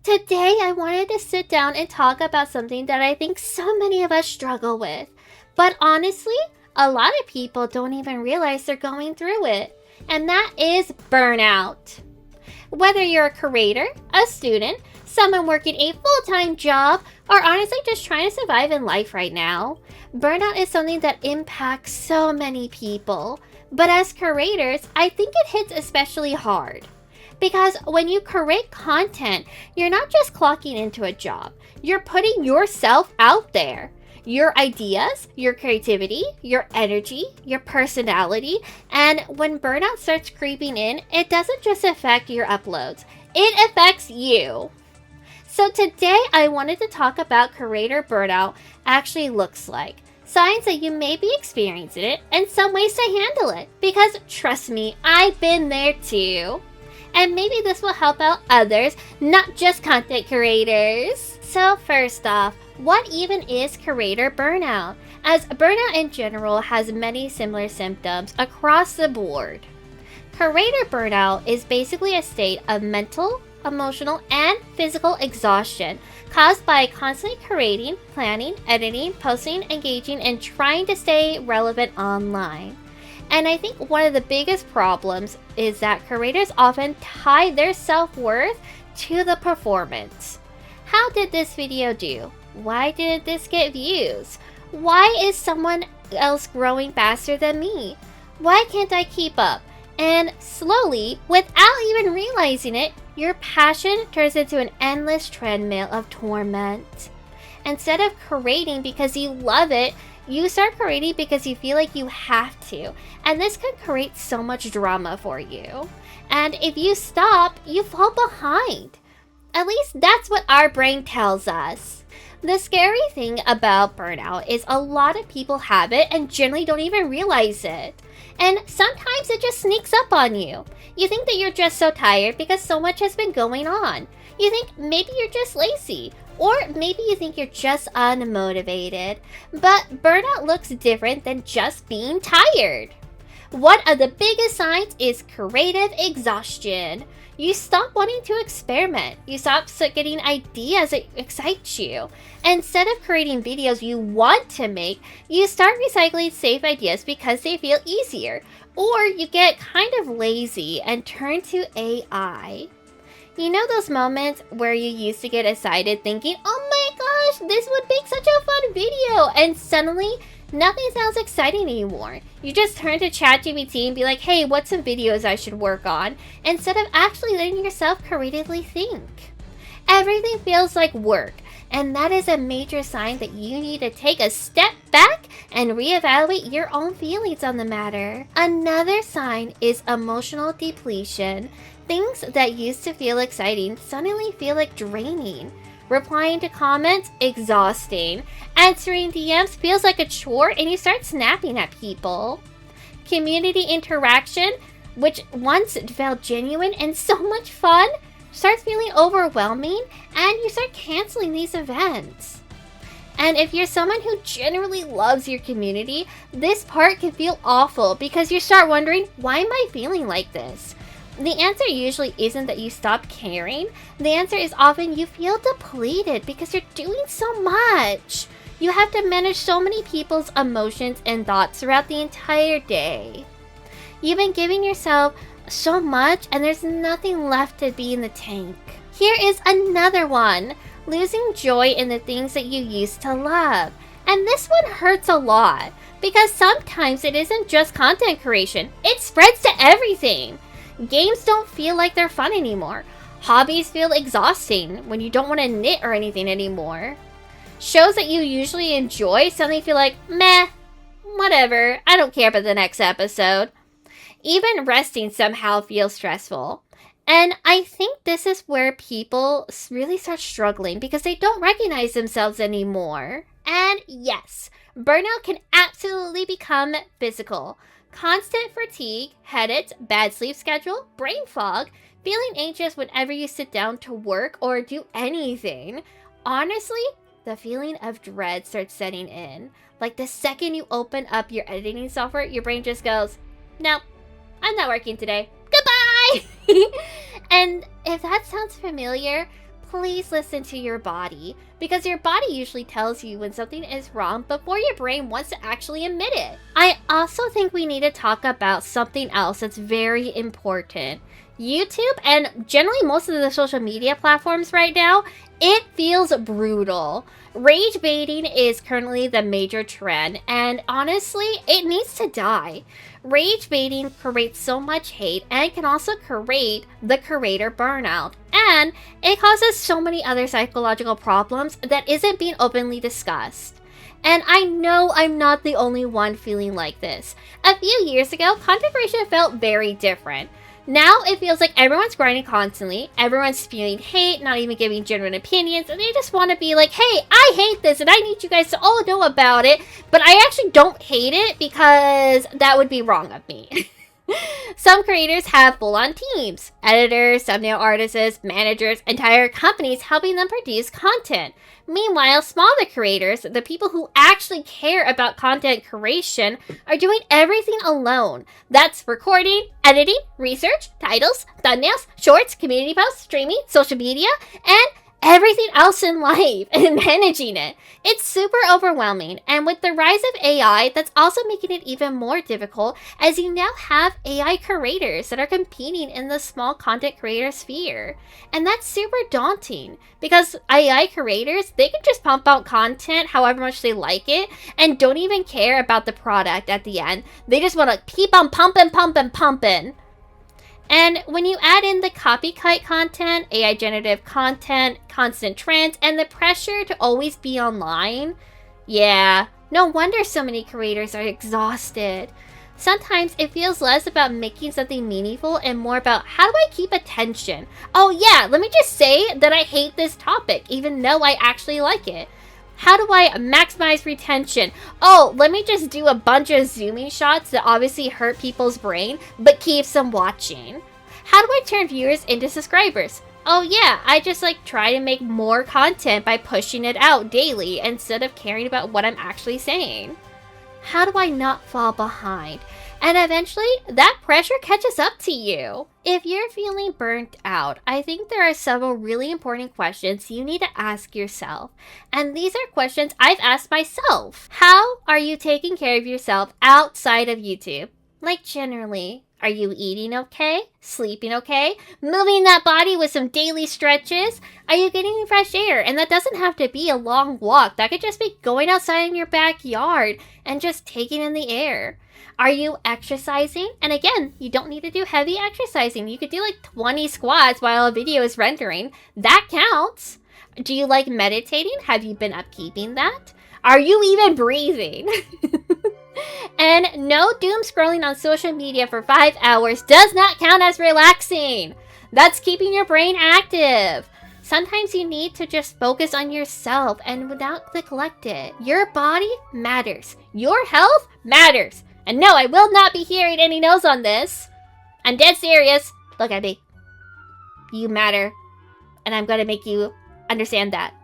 Today, I wanted to sit down and talk about something that I think so many of us struggle with. But honestly, a lot of people don't even realize they're going through it. And that is burnout. Whether you're a creator, a student, someone working a full-time job, or honestly just trying to survive in life right now, burnout is something that impacts so many people. But as creators, I think it hits especially hard. Because when you create content, you're not just clocking into a job. You're putting yourself out there. Your ideas, your creativity, your energy, your personality. And when burnout starts creeping in, it doesn't just affect your uploads. It affects you. So today I wanted to talk about creator burnout actually looks like. Signs that you may be experiencing it, and some ways to handle it. Because trust me, I've been there too. And maybe this will help out others, not just content creators. So first off, what even is creator burnout? As burnout in general has many similar symptoms across the board. Creator burnout is basically a state of mental, emotional, and physical exhaustion caused by constantly creating, planning, editing, posting, engaging, and trying to stay relevant online. And I think one of the biggest problems is that creators often tie their self-worth to the performance. How did this video do? Why didn't this get views? Why is someone else growing faster than me? Why can't I keep up? And slowly, without even realizing it, your passion turns into an endless treadmill of torment. Instead of creating because you love it, you start creating because you feel like you have to, and this can create so much drama for you. And if you stop, you fall behind. At least that's what our brain tells us. The scary thing about burnout is a lot of people have it and generally don't even realize it. And sometimes it just sneaks up on you. You think that you're just so tired because so much has been going on. You think maybe you're just lazy. Or maybe you think you're just unmotivated. But burnout looks different than just being tired. One of the biggest signs is creative exhaustion. You stop wanting to experiment. You stop getting ideas that excite you. Instead of creating videos you want to make, you start recycling safe ideas because they feel easier. Or you get kind of lazy and turn to AI. You know those moments where you used to get excited thinking, oh my gosh, this would make such a fun video, and suddenly nothing sounds exciting anymore. You just turn to ChatGPT and be like, hey, what's some videos I should work on? Instead of actually letting yourself creatively think. Everything feels like work, and that is a major sign that you need to take a step back and reevaluate your own feelings on the matter. Another sign is emotional depletion. Things that used to feel exciting suddenly feel like draining. Replying to comments, exhausting. Answering DMs feels like a chore and you start snapping at people. Community interaction, which once felt genuine and so much fun, starts feeling overwhelming and you start canceling these events. And if you're someone who generally loves your community, this part can feel awful because you start wondering, why am I feeling like this? The answer usually isn't that you stop caring. The answer is often you feel depleted because you're doing so much. You have to manage so many people's emotions and thoughts throughout the entire day. You've been giving yourself so much and there's nothing left to be in the tank. Here is another one. Losing joy in the things that you used to love. And this one hurts a lot because sometimes it isn't just content creation. It spreads to everything. Games don't feel like they're fun anymore. Hobbies feel exhausting when you don't want to knit or anything anymore. Shows that you usually enjoy suddenly feel like, meh, whatever, I don't care about the next episode. Even resting somehow feels stressful. And I think this is where people really start struggling because they don't recognize themselves anymore. And yes, burnout can absolutely become physical. Constant fatigue, headaches, bad sleep schedule, brain fog, feeling anxious whenever you sit down to work or do anything. Honestly, the feeling of dread starts setting in. Like the second you open up your editing software, your brain just goes, nope, I'm not working today. Goodbye! And if that sounds familiar, please listen to your body, because your body usually tells you when something is wrong before your brain wants to actually admit it. I also think we need to talk about something else that's very important. YouTube, and generally most of the social media platforms right now, it feels brutal. Rage baiting is currently the major trend, and honestly, it needs to die. Rage baiting creates so much hate and can also create the creator burnout. And it causes so many other psychological problems that isn't being openly discussed. And I know I'm not the only one feeling like this. A few years ago, content creation felt very different. Now it feels like everyone's grinding constantly, everyone's spewing hate, not even giving genuine opinions, and they just want to be like, hey, I hate this and I need you guys to all know about it, but I actually don't hate it because that would be wrong of me. Some creators have full-on teams, editors, thumbnail artists, managers, entire companies helping them produce content. Meanwhile, smaller creators, the people who actually care about content creation, are doing everything alone. That's recording, editing, research, titles, thumbnails, shorts, community posts, streaming, social media, and everything else in life and managing it. It's super overwhelming, and with the rise of AI, that's also making it even more difficult, as you now have AI creators that are competing in the small content creator sphere. And that's super daunting, because AI creators, they can just pump out content however much they like it, and don't even care about the product at the end. They just want to keep on pumping. And when you add in the copycat content, AI generative content, constant trends, and the pressure to always be online, yeah, no wonder so many creators are exhausted. Sometimes it feels less about making something meaningful and more about how do I keep attention? Oh yeah, let me just say that I hate this topic, even though I actually like it. How do I maximize retention? Oh, let me just do a bunch of zooming shots that obviously hurt people's brain, but keeps them watching. How do I turn viewers into subscribers? Oh yeah, I just try to make more content by pushing it out daily instead of caring about what I'm actually saying. How do I not fall behind? And eventually, that pressure catches up to you. If you're feeling burnt out, I think there are several really important questions you need to ask yourself. And these are questions I've asked myself. How are you taking care of yourself outside of YouTube? Generally, are you eating okay? Sleeping okay? Moving that body with some daily stretches? Are you getting fresh air? And that doesn't have to be a long walk. That could just be going outside in your backyard and just taking in the air. Are you exercising? And again, you don't need to do heavy exercising. You could do 20 squats while a video is rendering. That counts. Do you like meditating? Have you been upkeeping that? Are you even breathing? And no doom scrolling on social media for 5 hours does not count as relaxing. That's keeping your brain active. Sometimes you need to just focus on yourself and not neglect it. Your body matters. Your health matters. And no, I will not be hearing any no's on this. I'm dead serious. Look at me. You matter. And I'm going to make you understand that.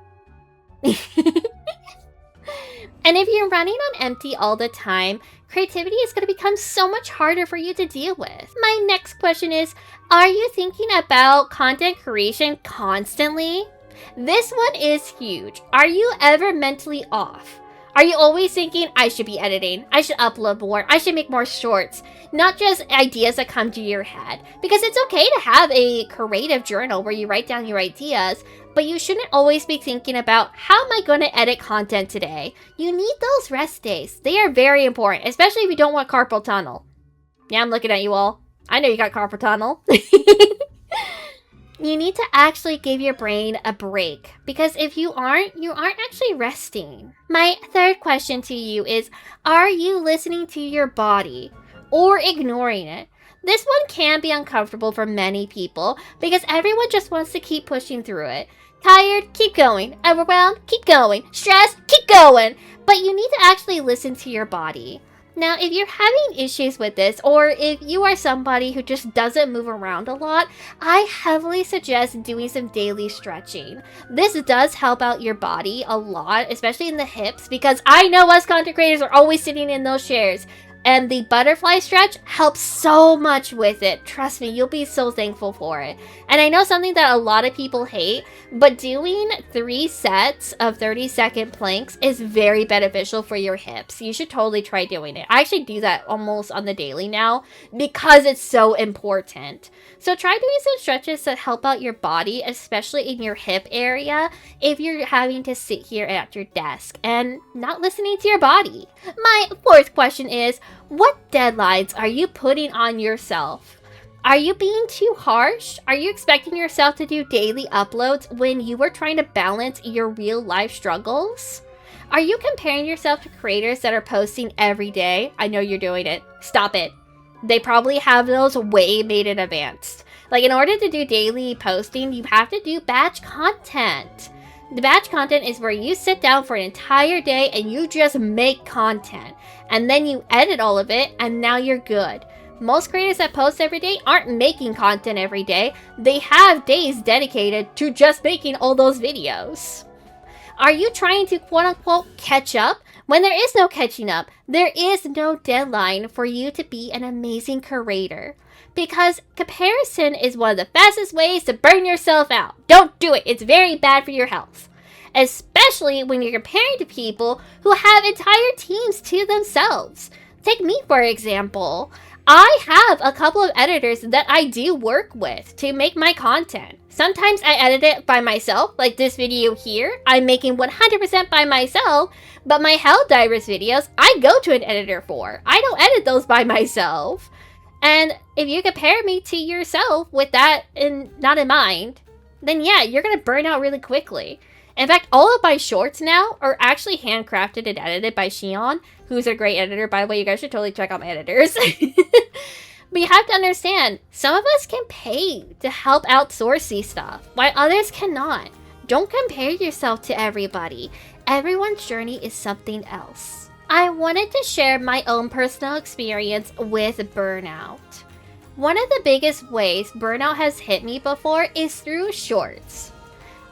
And if you're running on empty all the time, creativity is going to become so much harder for you to deal with. My next question is, are you thinking about content creation constantly? This one is huge. Are you ever mentally off? Are you always thinking, I should be editing, I should upload more, I should make more shorts? Not just ideas that come to your head. Because it's okay to have a creative journal where you write down your ideas, but you shouldn't always be thinking about, how am I going to edit content today? You need those rest days. They are very important, especially if you don't want carpal tunnel. Yeah, I'm looking at you all. I know you got carpal tunnel. You need to actually give your brain a break, because if you aren't actually resting. My third question to you is, are you listening to your body or ignoring it? This one can be uncomfortable for many people because everyone just wants to keep pushing through it. Tired? Keep going. Overwhelmed? Keep going. Stressed? Keep going. But you need to actually listen to your body. Now, if you're having issues with this, or if you are somebody who just doesn't move around a lot, I heavily suggest doing some daily stretching. This does help out your body a lot, especially in the hips, because I know us content creators are always sitting in those chairs. And the butterfly stretch helps so much with it. Trust me, you'll be so thankful for it. And I know something that a lot of people hate, but doing 3 sets of 30-second planks is very beneficial for your hips. You should totally try doing it. I actually do that almost on the daily now because it's so important. So try doing some stretches that help out your body, especially in your hip area, if you're having to sit here at your desk and not listening to your body. My 4th question is, what deadlines are you putting on yourself? Are you being too harsh? Are you expecting yourself to do daily uploads when you are trying to balance your real life struggles? Are you comparing yourself to creators that are posting every day? I know you're doing it. Stop it. They probably have those way made in advance. Like, in order to do daily posting, you have to do batch content. The batch content is where you sit down for an entire day and you just make content. And then you edit all of it, and now you're good. Most creators that post every day aren't making content every day. They have days dedicated to just making all those videos. Are you trying to quote-unquote catch up? When there is no catching up, there is no deadline for you to be an amazing creator. Because comparison is one of the fastest ways to burn yourself out. Don't do it. It's very bad for your health. Especially when you're comparing to people who have entire teams to themselves. Take me, for example. I have a couple of editors that I do work with to make my content. Sometimes I edit it by myself, like this video here. I'm making 100% by myself, but my Helldivers videos, I go to an editor for. I don't edit those by myself. And if you compare me to yourself with that not in mind, then yeah, you're gonna burn out really quickly. In fact, all of my shorts now are actually handcrafted and edited by 𝙂𝙚, who's a great editor. By the way, you guys should totally check out my editors. But you have to understand, some of us can pay to help outsource these stuff, while others cannot. Don't compare yourself to everybody. Everyone's journey is something else. I wanted to share my own personal experience with burnout. One of the biggest ways burnout has hit me before is through shorts.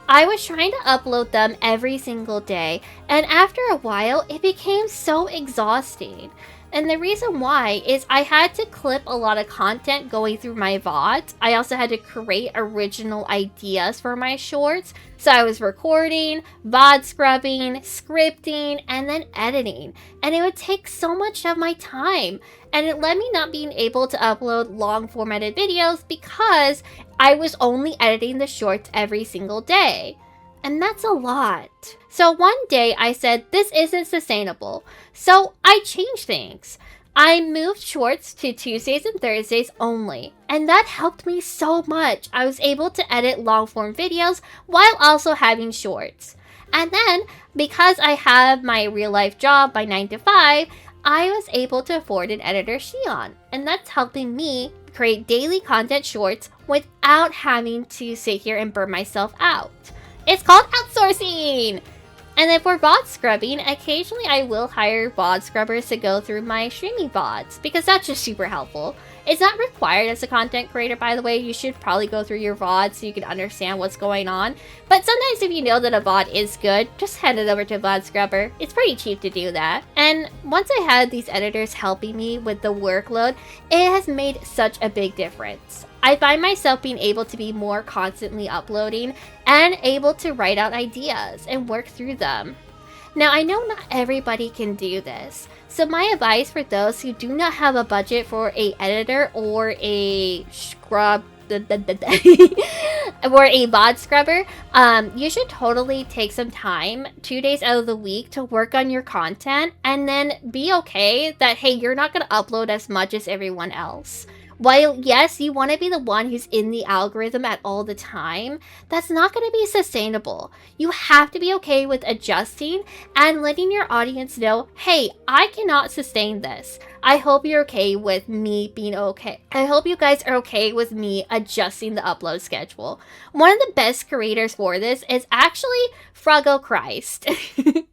I was trying to upload them every single day, and after a while, it became so exhausting. And the reason why is I had to clip a lot of content going through my VODs. I also had to create original ideas for my shorts. So I was recording, VOD scrubbing, scripting, and then editing. And it would take so much of my time. And it led me not being able to upload long formatted videos because I was only editing the shorts every single day. And that's a lot. So one day I said, this isn't sustainable. So I changed things. I moved shorts to Tuesdays and Thursdays only. And that helped me so much. I was able to edit long form videos while also having shorts. And then, because I have my real life job by 9 to 5, I was able to afford an editor, 𝙂𝙚. And that's helping me create daily content shorts without having to sit here and burn myself out. It's called outsourcing! And then for VOD scrubbing, occasionally I will hire VOD scrubbers to go through my streaming VODs because that's just super helpful. It's not required as a content creator, by the way. You should probably go through your VOD so you can understand what's going on. But sometimes if you know that a VOD is good, just hand it over to a VOD scrubber. It's pretty cheap to do that. And once I had these editors helping me with the workload, it has made such a big difference. I find myself being able to be more constantly uploading and able to write out ideas and work through them. Now, I know not everybody can do this, so my advice for those who do not have a budget for an editor or a scrub or a VOD scrubber, you should totally take some time, 2 days out of the week, to work on your content and then be okay that, hey, you're not going to upload as much as everyone else. While, yes, you want to be the one who's in the algorithm at all the time, that's not going to be sustainable. You have to be okay with adjusting and letting your audience know, hey, I cannot sustain this. I hope you're okay with me being okay. I hope you guys are okay with me adjusting the upload schedule. One of the best creators for this is actually 𝙂𝙚𝙣𝙚.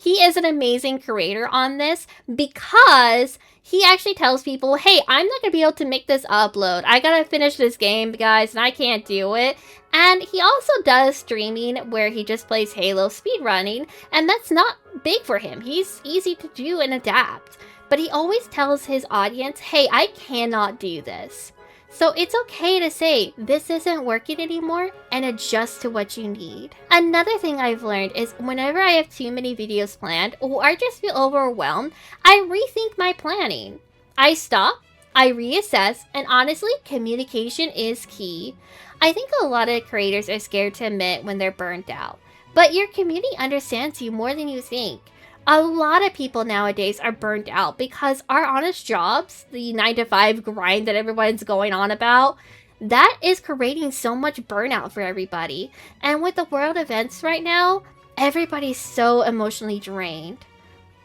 He is an amazing creator on this because he actually tells people, hey, I'm not going to be able to make this upload. I got to finish this game, guys, and I can't do it. And he also does streaming where he just plays Halo speedrunning, and that's not big for him. He's easy to do and adapt. but he always tells his audience, hey, I cannot do this. So it's okay to say, this isn't working anymore, and adjust to what you need. Another thing I've learned is whenever I have too many videos planned, or I just feel overwhelmed, I rethink my planning. I stop, I reassess, and honestly, communication is key. I think a lot of creators are scared to admit when they're burnt out, but your community understands you more than you think. A lot of people nowadays are burnt out because our honest jobs, the 9-to-5 grind that everyone's going on about, that is creating so much burnout for everybody. And with the world events right now, everybody's so emotionally drained.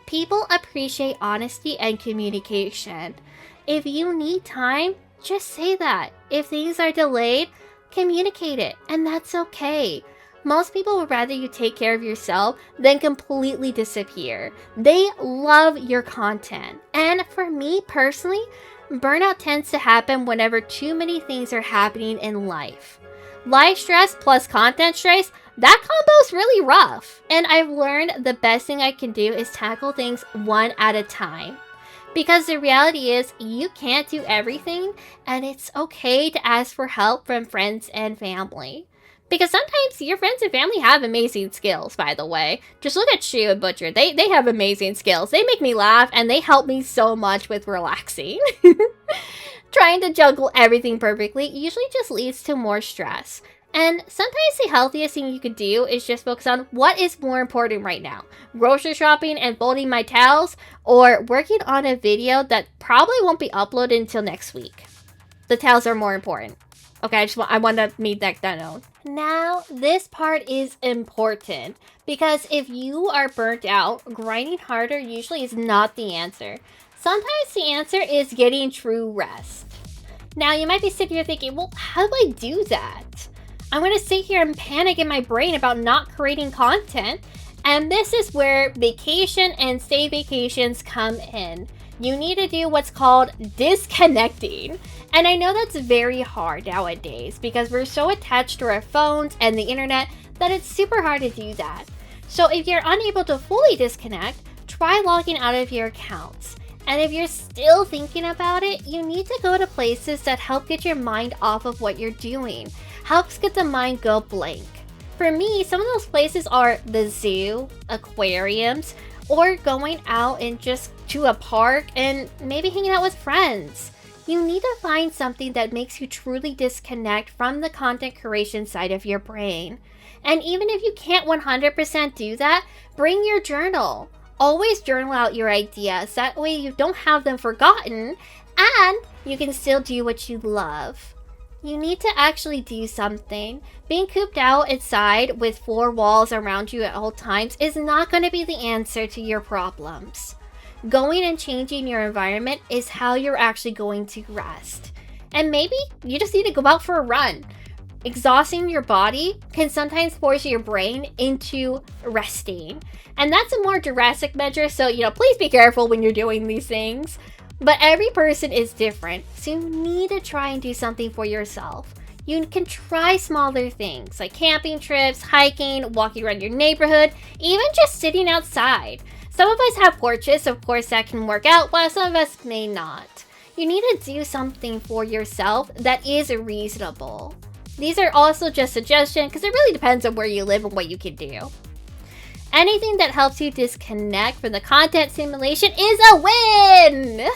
People appreciate honesty and communication. If you need time, just say that. If things are delayed, communicate it, and that's okay. Most people would rather you take care of yourself than completely disappear. They love your content. And for me personally, burnout tends to happen whenever too many things are happening in life. Life stress plus content stress, that combo's really rough. And I've learned the best thing I can do is tackle things one at a time. Because the reality is, you can't do everything, and it's okay to ask for help from friends and family. Because sometimes your friends and family have amazing skills, by the way. Just look at 𝙂𝙚𝙣𝙚𝙧𝙖. They have amazing skills. They make me laugh, and they help me so much with relaxing. Trying to juggle everything perfectly usually just leads to more stress. And sometimes the healthiest thing you could do is just focus on what is more important right now. Grocery shopping and folding my towels, or working on a video that probably won't be uploaded until next week. The towels are more important. Okay, I want to make that known. Now, this part is important because if you are burnt out, grinding harder usually is not the answer. Sometimes the answer is getting true rest. Now, you might be sitting here thinking, well, how do I do that? I'm going to sit here and panic in my brain about not creating content. And this is where vacation and stay vacations come in. You need to do what's called disconnecting. And I know that's very hard nowadays because we're so attached to our phones and the internet that it's super hard to do that. So if you're unable to fully disconnect, try logging out of your accounts. And if you're still thinking about it, you need to go to places that help get your mind off of what you're doing. Helps get the mind go blank. For me, some of those places are the zoo, aquariums, or going out and just to a park and maybe hanging out with friends. You need to find something that makes you truly disconnect from the content creation side of your brain. And even if you can't 100% do that, bring your journal. Always journal out your ideas. That way you don't have them forgotten and you can still do what you love. You need to actually do something. Being cooped out inside with 4 walls around you at all times is not going to be the answer to your problems. Going and changing your environment is how you're actually going to rest. And maybe you just need to go out for a run. Exhausting your body can sometimes force your brain into resting. And that's a more drastic measure, so please be careful when you're doing these things. But every person is different, so you need to try and do something for yourself. You can try smaller things like camping trips, hiking, walking around your neighborhood, even just sitting outside. Some of us have porches, of course that can work out, while some of us may not. You need to do something for yourself that is reasonable. These are also just suggestions because it really depends on where you live and what you can do. Anything that helps you disconnect from the content simulation is a win!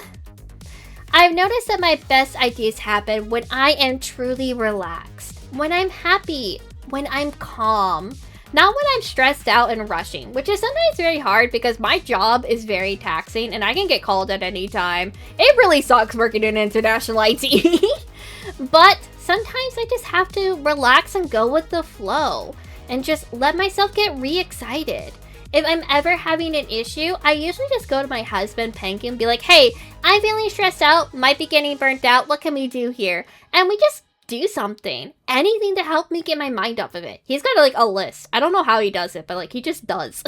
I've noticed that my best ideas happen when I am truly relaxed, when I'm happy, when I'm calm, not when I'm stressed out and rushing, which is sometimes very hard because my job is very taxing and I can get called at any time. It really sucks working in international IT. But sometimes I just have to relax and go with the flow and just let myself get re-excited. If I'm ever having an issue, I usually just go to my husband, Penguin, and be like, hey, I'm feeling stressed out, might be getting burnt out, what can we do here? And we just do something. Anything to help me get my mind off of it. He's got a list. I don't know how he does it, but he just does.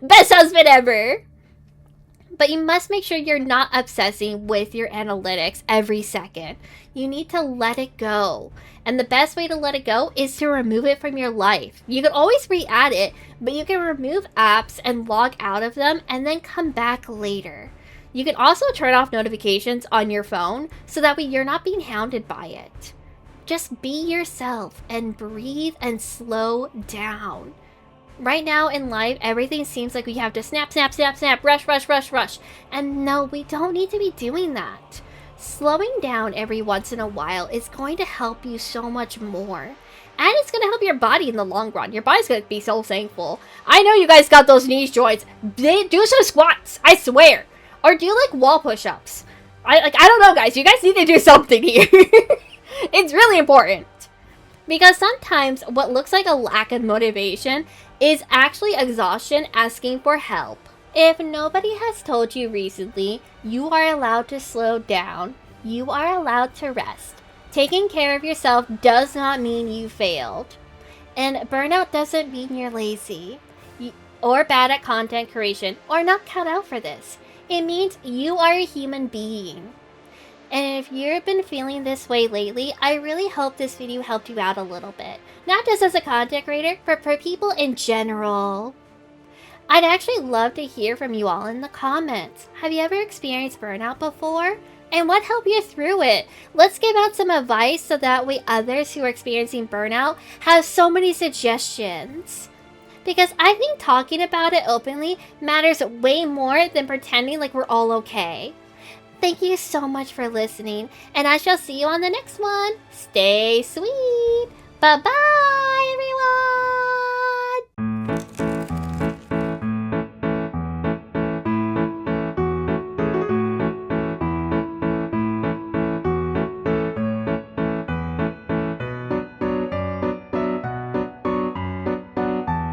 Best husband ever! But you must make sure you're not obsessing with your analytics every second. You need to let it go. And the best way to let it go is to remove it from your life. You can always re-add it, but you can remove apps and log out of them and then come back later. You can also turn off notifications on your phone so that way you're not being hounded by it. Just be yourself and breathe and slow down. Right now in life, everything seems like we have to snap, snap, snap, snap, rush, rush, rush, rush. And no, we don't need to be doing that. Slowing down every once in a while is going to help you so much more. And it's going to help your body in the long run. Your body's going to be so thankful. I know you guys got those knee joints. Do some squats, I swear. Or do like wall push-ups. I don't know, guys. You guys need to do something here. It's really important. Because sometimes what looks like a lack of motivation is actually exhaustion asking for help. If nobody has told you recently, you are allowed to slow down. You are allowed to rest. Taking care of yourself does not mean you failed. And burnout doesn't mean you're lazy or bad at content creation or not cut out for this. It means you are a human being. And if you've been feeling this way lately, I really hope this video helped you out a little bit. Not just as a content creator, but for people in general. I'd actually love to hear from you all in the comments. Have you ever experienced burnout before? And what helped you through it? Let's give out some advice so that way others who are experiencing burnout have so many suggestions. Because I think talking about it openly matters way more than pretending like we're all okay. Thank you so much for listening, and I shall see you on the next one. Stay sweet. Bye-bye.